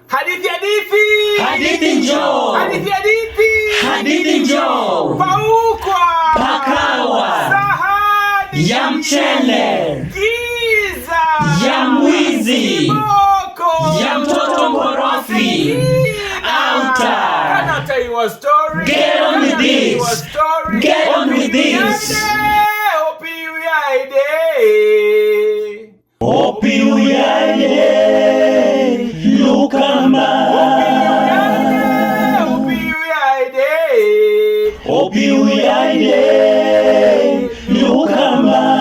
Hadithi hadithi. Hadithi njoo. Hadithi hadithi. Hadithi njoo. Paukwa. Pakawa. Sahani. Ya mchele. Giza. Ya mwizi. Kiboko. Ya mtoto mkorofi. Outa. Can I tell you a story? Get on with this. Get on with this. Opi uyaye. Lukama. Opi uyaye. Lukama.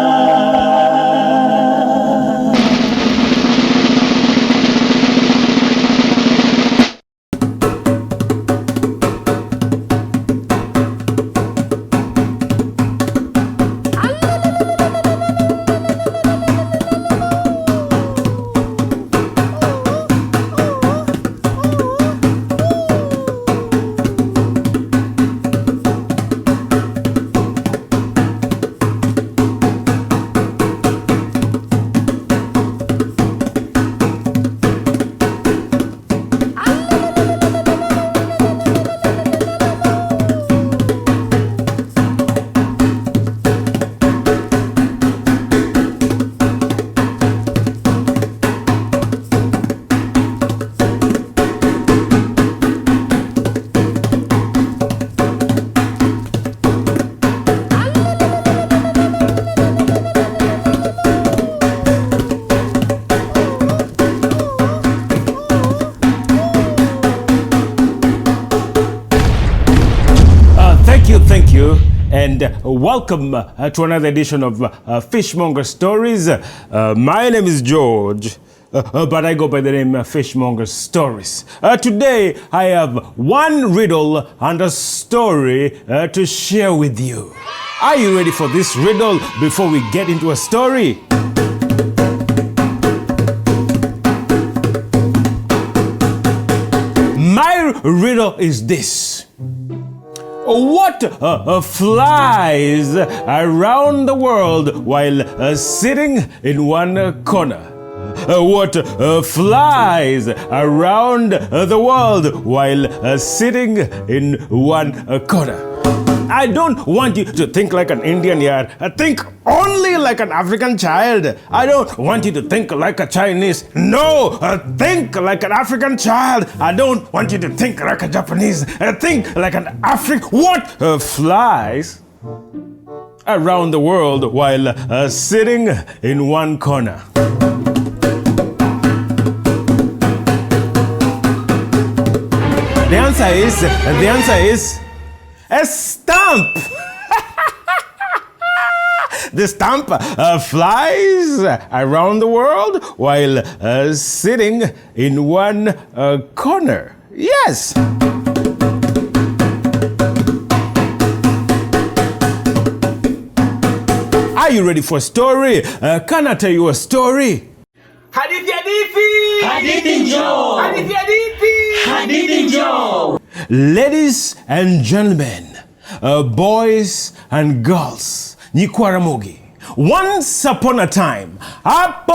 Thank you, and welcome to another edition of Fishmonger Stories. My name is George, but I go by the name Fishmonger Stories. Today, I have one riddle and a story to share with you. Are you ready for this riddle before we get into a story? My riddle is this. What flies around the world while sitting in one corner? What flies around the world while sitting in one corner? I don't want you to think like an Indian here. Think only like an African child. I don't want you to think like a Chinese. No, think like an African child. I don't want you to think like a Japanese. Think like an African. What flies around the world while sitting in one corner? The answer is a stamp. The stamp flies around the world while sitting in one corner. Yes. Are you ready for a story? Can I tell you a story? Hadithi hadithi. Hadithi njoo. Hadithi hadithi. Hadithi njoo. Ladies and gentlemen, boys and girls, Nyikwaramogi, once upon a time, hapo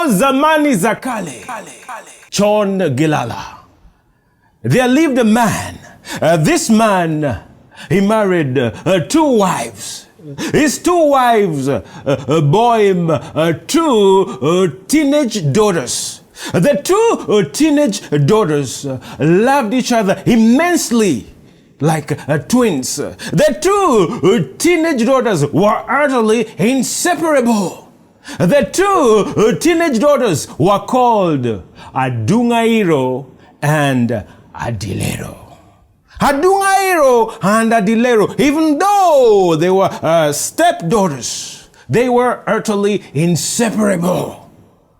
zamani za kale, Chon Gilala, there lived a man. This man, he married two wives. His two wives bore him two teenage daughters. The two teenage daughters loved each other immensely, like twins. The two teenage daughters were utterly inseparable. The two teenage daughters were called ADUNG'AIRO and ADILERO. ADUNG'AIRO and ADILERO, even though they were stepdaughters, they were utterly inseparable.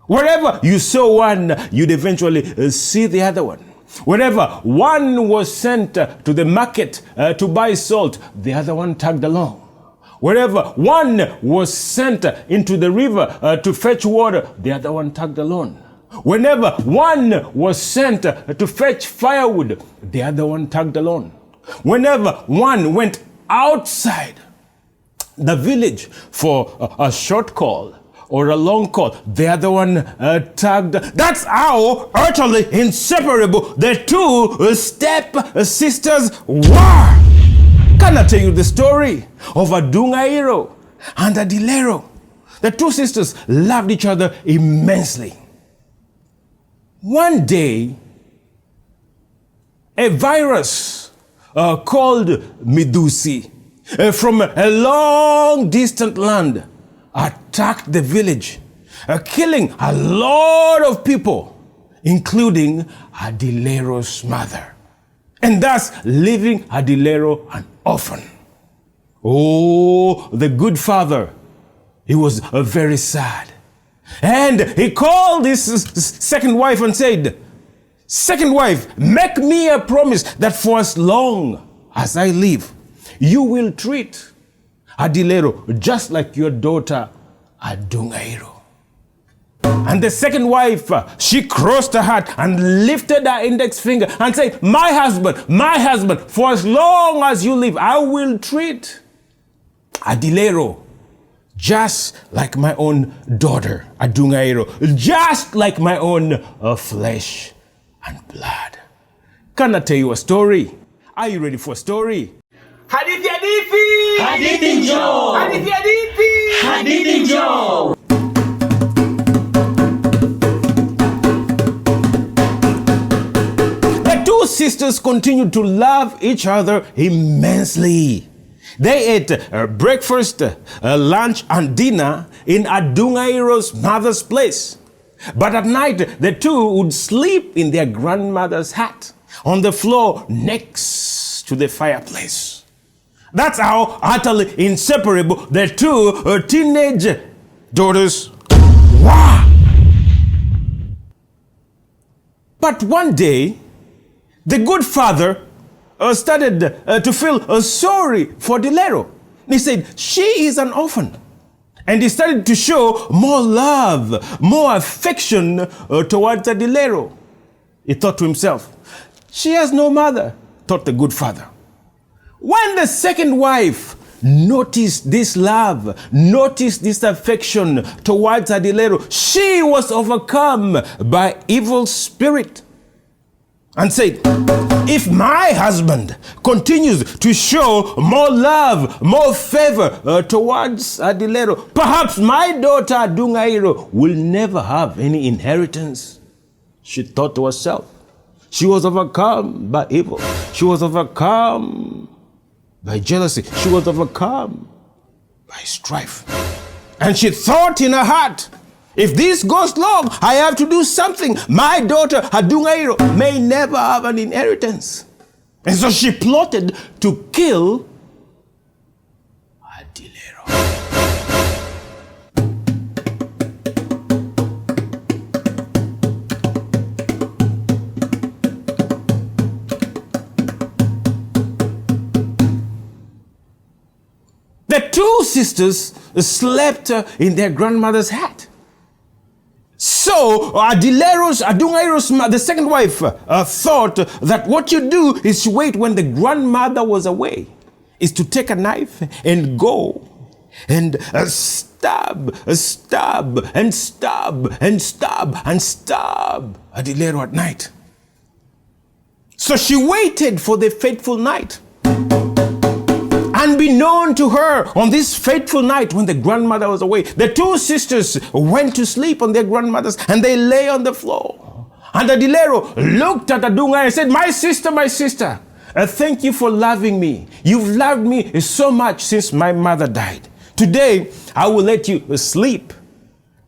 Wherever you saw one, you'd eventually see the other one. Whenever one was sent to the market to buy salt, the other one tagged along. Wherever one was sent into the river to fetch water, the other one tagged along. Whenever one was sent to fetch firewood, the other one tagged along. Whenever one went outside the village for a short call, or a long call. The other one tugged. That's how utterly inseparable the two step-sisters were. Can I tell you the story of ADUNG'AIRO and ADILERO? The two sisters loved each other immensely. One day, a virus called Medusi from a long distant land attacked the village, killing a lot of people, including ADILERO's mother, and thus leaving ADILERO an orphan. Oh, the good father, he was very sad. And he called his second wife and said, "Second wife, make me a promise that for as long as I live, you will treat ADILERO just like your daughter ADUNG'AIRO." And the second wife, she crossed her heart and lifted her index finger and said, my husband, for as long as you live, I will treat ADILERO just like my own daughter, ADUNG'AIRO, just like my own flesh and blood. Can I tell you a story? Are you ready for a story? Hadithi, hadithi! Hadithi njoo! Hadithi, hadithi! Hadithi njoo! The two sisters continued to love each other immensely. They ate breakfast, lunch, and dinner in ADUNG'AIRO's mother's place. But at night, the two would sleep in their grandmother's hut on the floor next to the fireplace. That's how utterly inseparable the two teenage daughters were. But one day, the good father started to feel sorry for ADILERO. He said, she is an orphan. And he started to show more love, more affection towards ADILERO. He thought to himself, she has no mother, thought the good father. When the second wife noticed this love, noticed this affection towards ADILERO, she was overcome by evil spirit and said, if my husband continues to show more love, more favor towards ADILERO, perhaps my daughter ADUNG'AIRO will never have any inheritance. She thought to herself. She was overcome by evil. She was overcome by jealousy. She was overcome by strife. And she thought in her heart, if this goes long, I have to do something. My daughter, ADUNG'AIRO, may never have an inheritance. And so she plotted to kill ADILERO. The two sisters slept in their grandmother's hut. So ADUNG'AIRO's the second wife thought that what you do is to wait when the grandmother was away, is to take a knife and go and stab ADILERO at night. So she waited for the fateful night. Unbeknown to her, on this fateful night when the grandmother was away, the two sisters went to sleep on their grandmothers and they lay on the floor. And ADILERO looked at ADUNG'AIRO and said, my sister, thank you for loving me. You've loved me so much since my mother died. Today, I will let you sleep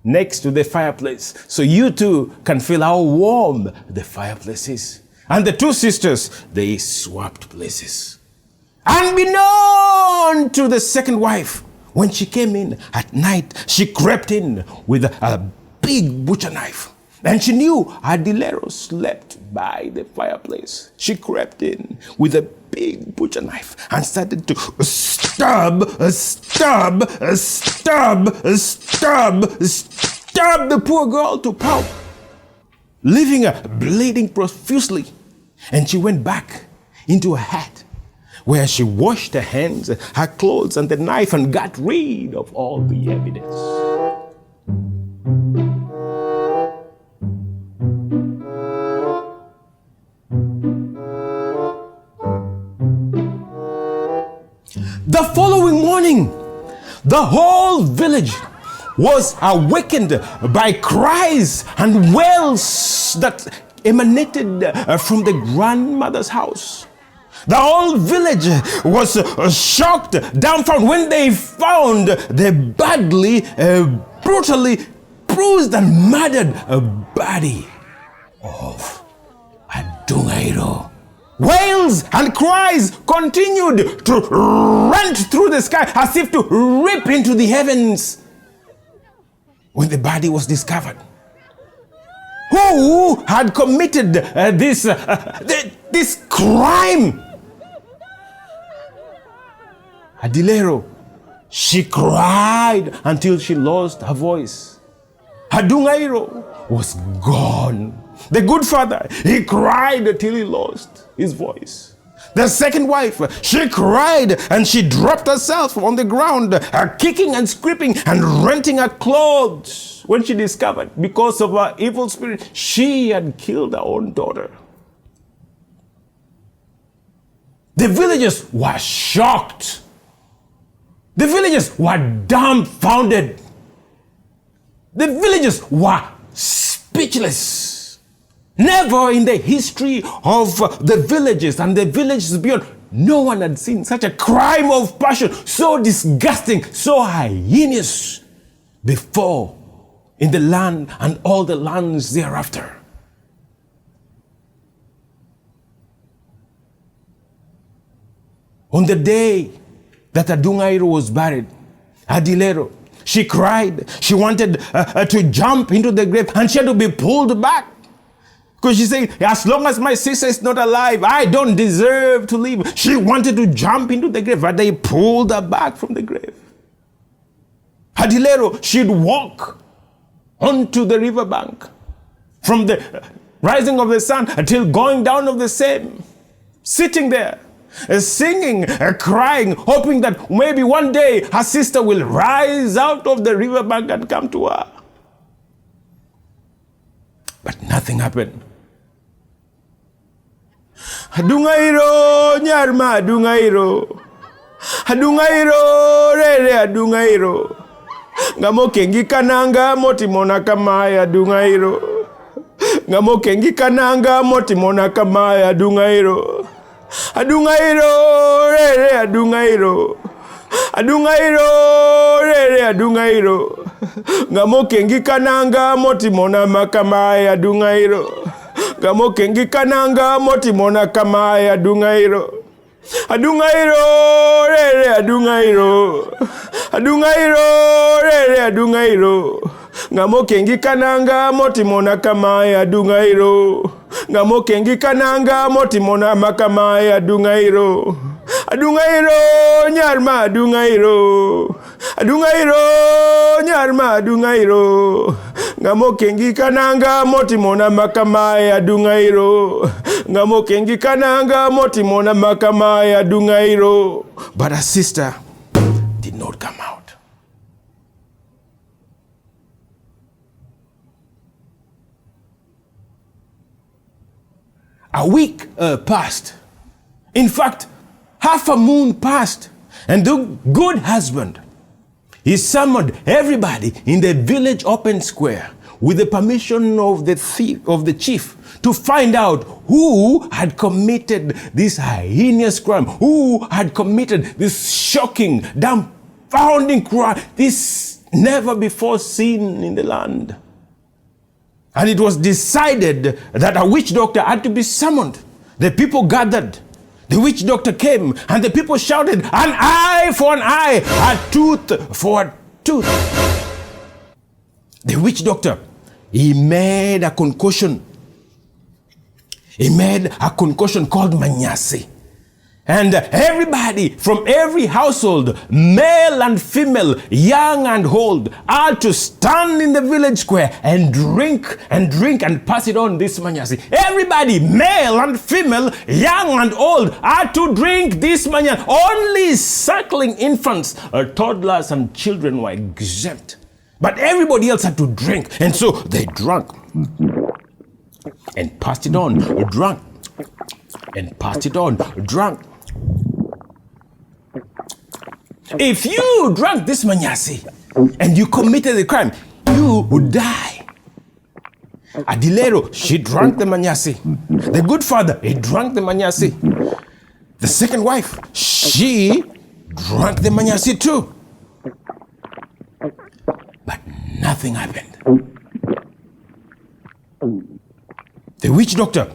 next to the fireplace so you too can feel how warm the fireplace is. And the two sisters, they swapped places. Unbeknown to the second wife, when she came in at night, she crept in with a big butcher knife. And she knew ADILERO slept by the fireplace. She crept in with a big butcher knife and started to stab the poor girl to pulp, leaving her bleeding profusely. And she went back into her hut, where she washed her hands, her clothes, and the knife and got rid of all the evidence. The following morning, the whole village was awakened by cries and wails that emanated from the grandmother's house. The whole village was shocked, dumbfounded, when they found the badly, brutally bruised and murdered body of ADUNG'AIRO. Wails and cries continued to rent through the sky as if to rip into the heavens when the body was discovered. Who had committed this crime? ADILERO. She cried until she lost her voice. ADUNG'AIRO was gone. The good father, he cried till he lost his voice. The second wife, she cried and she dropped herself on the ground, kicking and screaming and renting her clothes when she discovered, because of her evil spirit, she had killed her own daughter. The villagers were shocked. The villagers were dumbfounded. The villagers were speechless. Never in the history of the villages and the villages beyond, no one had seen such a crime of passion, so disgusting, so heinous before in the land and all the lands thereafter. On the day that ADUNG'AIRO was buried, ADILERO, she cried. She wanted to jump into the grave, and she had to be pulled back. Because she said, as long as my sister is not alive, I don't deserve to live. She wanted to jump into the grave, but they pulled her back from the grave. ADILERO, she'd walk onto the riverbank from the rising of the sun until going down of the same, sitting there, singing, crying, hoping that maybe one day her sister will rise out of the riverbank and come to her. But nothing happened. ADUNG'AIRO, nyarma ADUNG'AIRO. ADUNG'AIRO, rere ADUNG'AIRO. Ngamokengi kananga motimona kamaya ADUNG'AIRO. Ngamokengi kananga motimona kamaya ADUNG'AIRO. ADUNG'AIRO, rere ADUNG'AIRO. ADUNG'AIRO, rere ADUNG'AIRO. Ngamokengi kananga motimona makamaya ADUNG'AIRO. Ngamokengi kananga motimona kamaya ADUNG'AIRO. ADUNG'AIRO, rere ADUNG'AIRO. ADUNG'AIRO, rere ADUNG'AIRO. Ngamokengi kananga motimona kamaya ADUNG'AIRO. Ngamokengi kananga motimona makamaya ADUNG'AIRO. ADUNG'AIRO, nyarma ADUNG'AIRO. ADUNG'AIRO, nyarma ADUNG'AIRO. Ngamokengi kananga motimona makamaya ADUNG'AIRO. Ngamokengi kananga motimona makamaya ADUNG'AIRO. But her sister did not come out. A week passed. In fact, half a moon passed, and the good husband, he summoned everybody in the village open square with the permission of the chief to find out who had committed this heinous crime, who had committed this shocking, dumbfounding crime, this never before seen in the land. And it was decided that a witch doctor had to be summoned. The people gathered. The witch doctor came, and the people shouted, "An eye for an eye, a tooth for a tooth." The witch doctor, he made a concoction. He made a concoction called manyasi. And everybody from every household, male and female, young and old, are to stand in the village square and drink and pass it on this manyasi. Everybody, male and female, young and old, are to drink this manyasi. Only suckling infants, toddlers and children were exempt. But everybody else had to drink. And so they drank and passed it on, drank and passed it on, drank If you drank this manyasi and you committed the crime, you would die. ADILERO, she drank the manyasi. The good father, he drank the manyasi. The second wife, she drank the manyasi too. But nothing happened. The witch doctor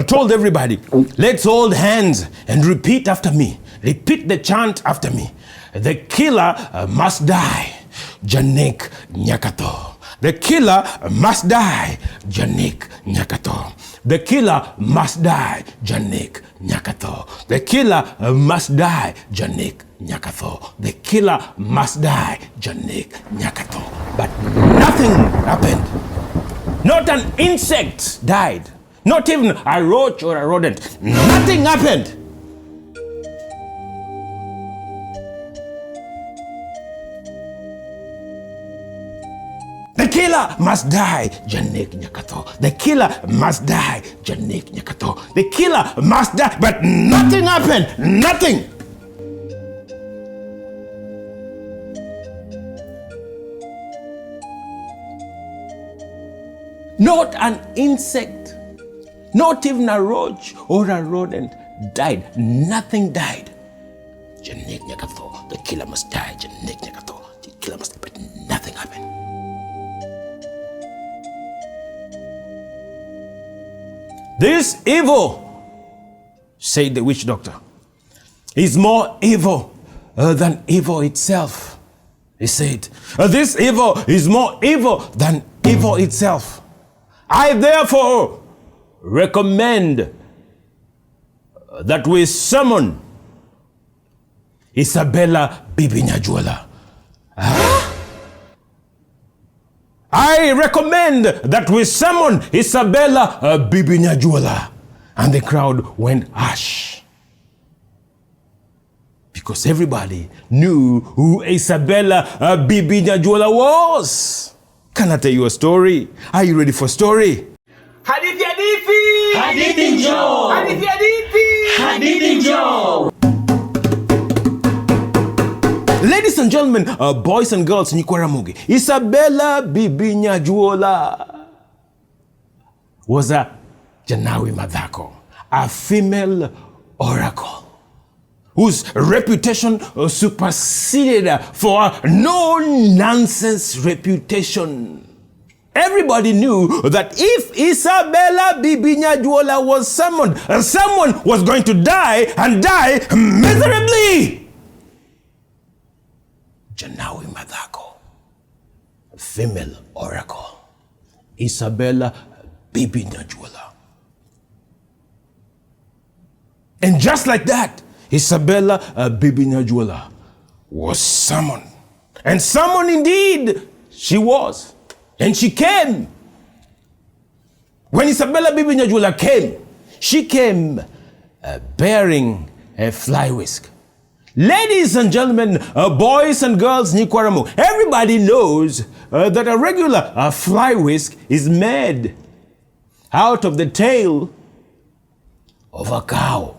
told everybody, let's hold hands and repeat after me. Repeat the chant after me. The killer must die. Janek Nyakato. The killer must die. Janek Nyakato. The killer must die. Janek Nyakato. The killer must die. Janek Nyakato. The killer must die. Janek Nyakato. But nothing happened. Not an insect died. Not even a roach or a rodent. Nothing happened. The killer must die, Janek Nyakato. The killer must die, Janek Nyakato. The killer must die, but nothing happened. Nothing. Not an insect, not even a roach or a rodent died. Nothing died. Janek Nyakato. The killer must die, Janek Nyakato. The killer must die, but nothing happened. This evil, said the witch doctor, is more evil than evil itself. He said, this evil is more evil than evil itself. I therefore recommend that we summon Isabella Bibi Nyajuola. I recommend that we summon Isabella Bibi Nyajuola. And the crowd went hush. Because everybody knew who Isabella Bibi Nyajuola was. Can I tell you a story? Are you ready for a story? Hadithi hadithi. Hadithi njoo. Hadithi hadithi. Hadithi njoo. Ladies and gentlemen, boys and girls, Nikwaramugi, Isabella Bibi Nyajuola was a Janawi Madhako, a female oracle whose reputation superseded for a no-nonsense reputation. Everybody knew that if Isabella Bibi Nyajuola was summoned, someone was going to die and die miserably. Janawi Madhako, a female oracle, Isabella Bibi Nyajuola. And just like that, Isabella Bibi Nyajuola was summoned. And summoned indeed she was. And she came. When Isabella Bibi Nyajuola came, she came bearing a fly whisk. Ladies and gentlemen, boys and girls, Nikwaramu, everybody knows that a regular fly whisk is made out of the tail of a cow.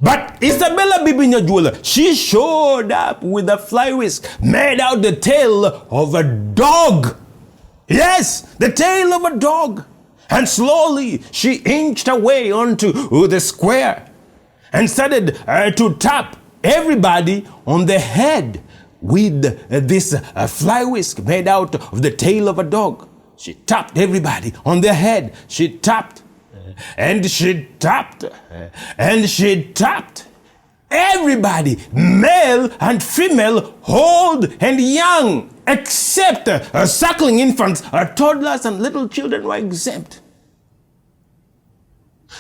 But Isabella Bibi Nyajuola, she showed up with a fly whisk made out the tail of a dog. Yes, the tail of a dog. And slowly she inched her way onto the square and started to tap everybody on the head with this fly whisk made out of the tail of a dog. She tapped everybody on their head. She tapped and she tapped and she tapped. Everybody, male and female, old and young, except suckling infants, toddlers and little children were exempt.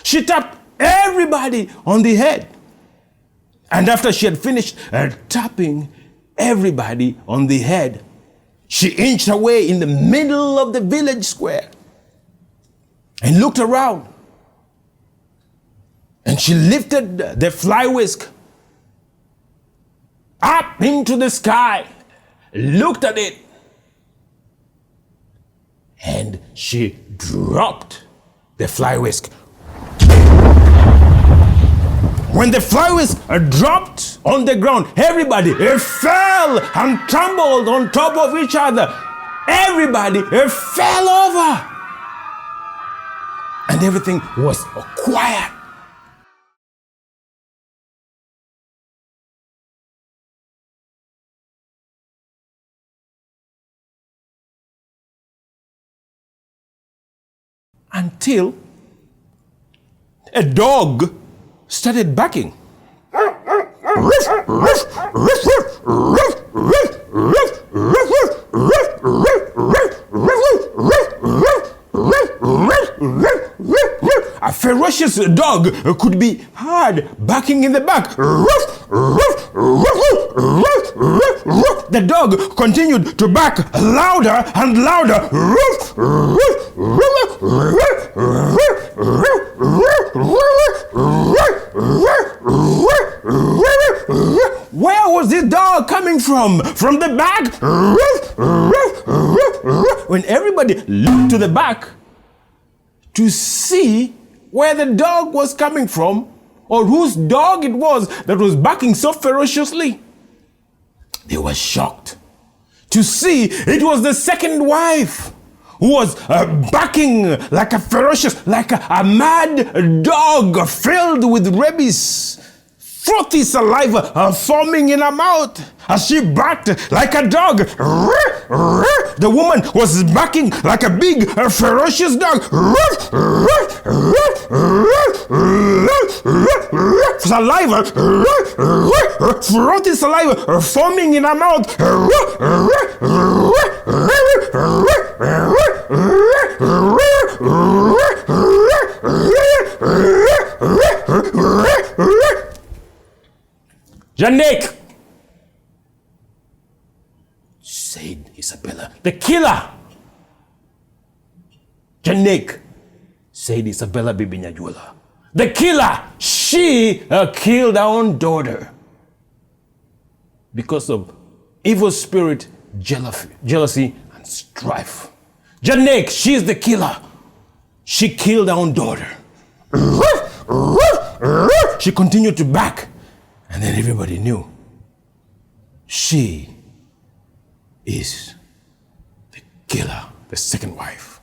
She tapped everybody on the head. And after she had finished tapping everybody on the head, she inched her way in the middle of the village square and looked around. And she lifted the fly whisk up into the sky, looked at it, and she dropped the fly whisk when the flowers dropped on the ground, everybody fell and tumbled on top of each other. Everybody fell over. And everything was quiet. Until a dog started barking. A ferocious dog could be heard barking in the back. The dog continued to bark louder and louder. Where was this dog coming from? From the back? When everybody looked to the back to see where the dog was coming from, or whose dog it was that was barking so ferociously, they were shocked to see it was the second wife who was barking like a ferocious, like a mad dog filled with rabies. Frothy saliva forming in her mouth as she barked like a dog. The woman was barking like a big, ferocious dog. Saliva, frothy saliva forming in her mouth. Janek, said Isabella, the killer. Janek, said Isabella Bibinyajula, the killer. She killed our own daughter because of evil spirit, jealousy, and strife. Janek, she's the killer. She killed our own daughter. She continued to bark. And then everybody knew she is the killer, the second wife.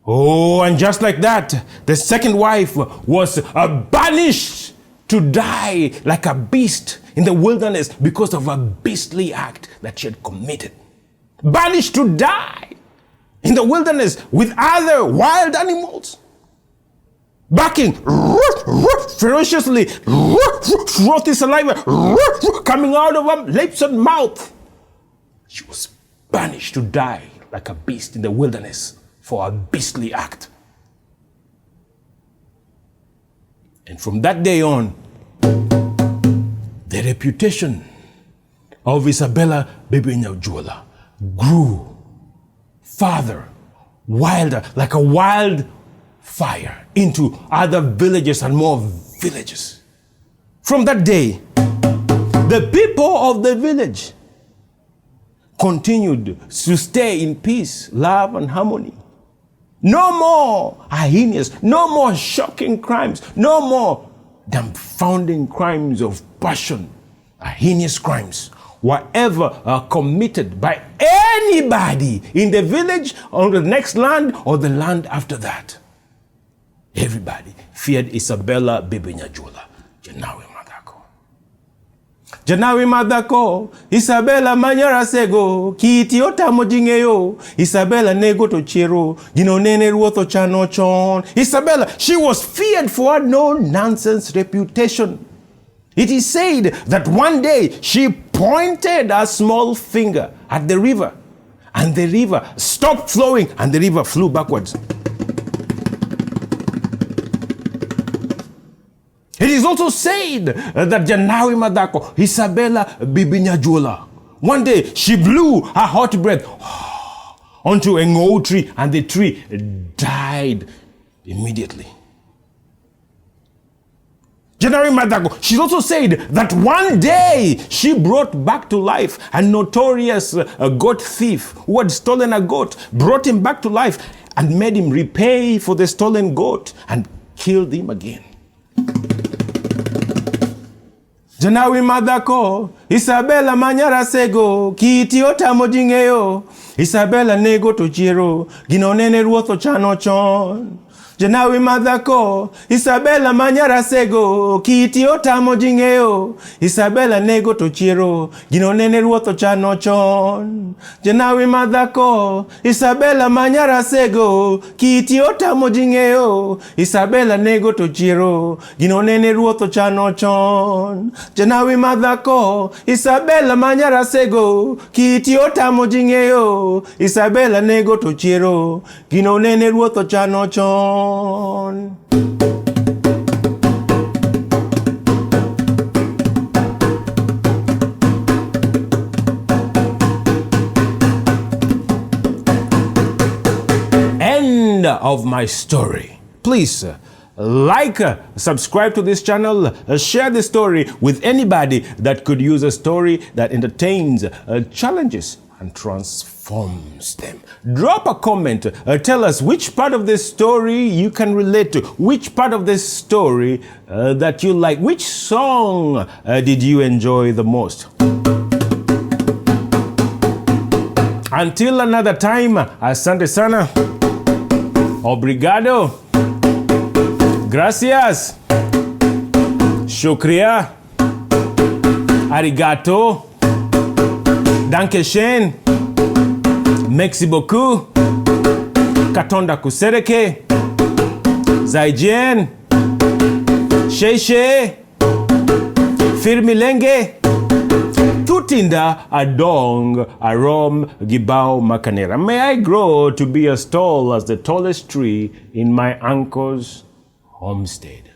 Oh, and just like that, the second wife was banished to die like a beast in the wilderness because of a beastly act that she had committed. Banished to die in the wilderness with other wild animals. Barking ferociously, frothy saliva coming out of her lips and mouth. She was banished to die like a beast in the wilderness for a beastly act. And from that day on, the reputation of Isabella Bibinyajula grew farther, wilder, like a wild fire into other villages and more villages. From that day, the people of the village continued to stay in peace, love, and harmony. No more heinous, no more shocking crimes, no more dumbfounding crimes of passion, heinous crimes were ever committed by anybody in the village or the next land or the land after that. Everybody feared Isabella Bibinyajula. Janawe Madako. Janawe Madako. Isabella Manyara Sego. Kiti ota mojingeyo. Isabella nego to chiro. Ginonene ruoto chano chon. Isabella, she was feared for her no-nonsense reputation. It is said that one day she pointed a small finger at the river, and the river stopped flowing and the river flew backwards. It is also said that Janawi Madako, Isabella Bibinyajula, one day she blew her hot breath onto a ng'o tree and the tree died immediately. Janawi Madako, she also said that one day she brought back to life a notorious goat thief who had stolen a goat, brought him back to life and made him repay for the stolen goat and killed him again. Janawi madhako, Isabella manyara sego, kiti otamo jing'eyo, Isabella nego to chiro, ginonene ruotho chano chon. Janawi madhako, Isabella manyara sego, kiti otamo jing'eyo, Isabella nego to chiro, ginonene ruotho chano chon. Janawi madhako, Isabella manyara sego, kiti otamo jing'eyo, Isabella nego to chiro, ginonene ruotho chano chon. Janawi madhako, Isabella manyara sego, kiti otamo jing'eyo, Isabella nego to chiro, ginonene ruotho chano chon. End of my story. Please like, subscribe to this channel, share this story with anybody that could use a story that entertains, challenges, and transforms them. Drop a comment. Tell us which part of this story you can relate to, which part of this story that you like, which song did you enjoy the most. Until another time, asante sana, obrigado, gracias, shukriya, arigato, Dankeschön, merci beaucoup, katonda kusereke, zaijian, sheishe, firmilenge, tutinda adong arom gibao makanera. May I grow to be as tall as the tallest tree in my uncle's homestead.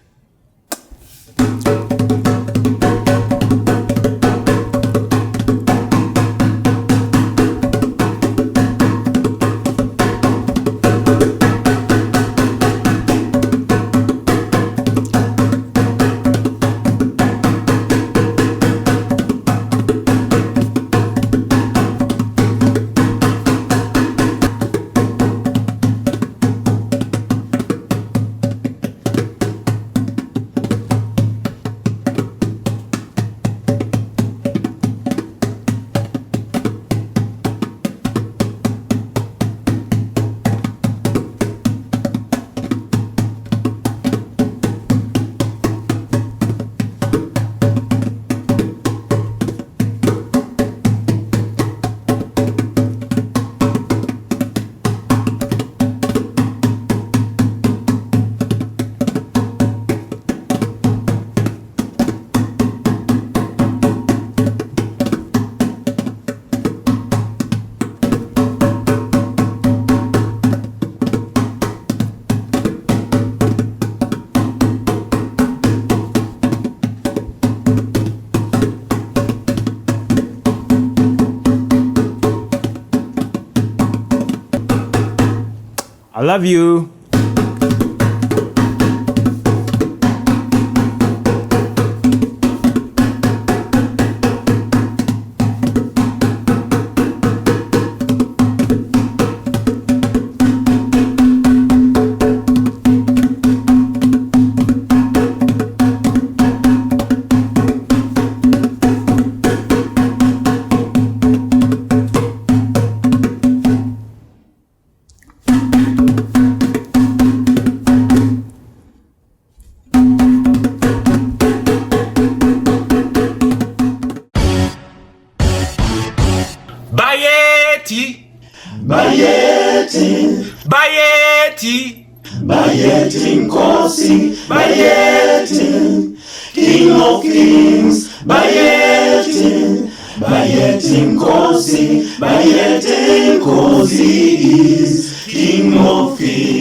I love you. Bayeti Nkosi, Bayeti, King of Kings, Bayeti, Bayeti Nkosi, Bayeti Nkosi is King of Kings.